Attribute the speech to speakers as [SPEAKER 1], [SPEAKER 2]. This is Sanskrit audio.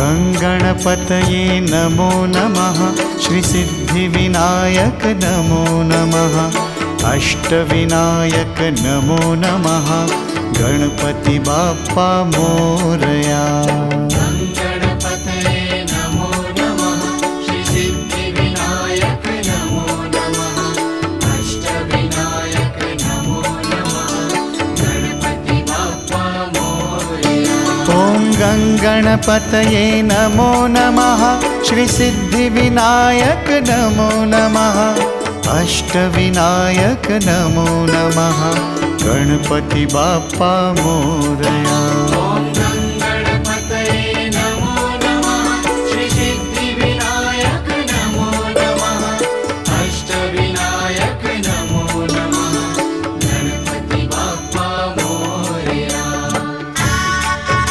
[SPEAKER 1] गङ्गणपतये नमो नमः। श्रीसिद्धिविनायक नमो नमः। अष्टविनायक नमो नमः। गणपति बाप्पा मोरया।
[SPEAKER 2] गणपतये नमो नमः। श्रीसिद्धिविनायक नमो नमः। अष्टविनायक नमो नमः। गणपति बाप्पा मोरया।
[SPEAKER 1] ॐ गङ्गणपतये नमो नमः। श्रीसिद्धिविनायक नमो नमः। अष्टविनायक नमो नमः। गणपति बाप्पा मोरया।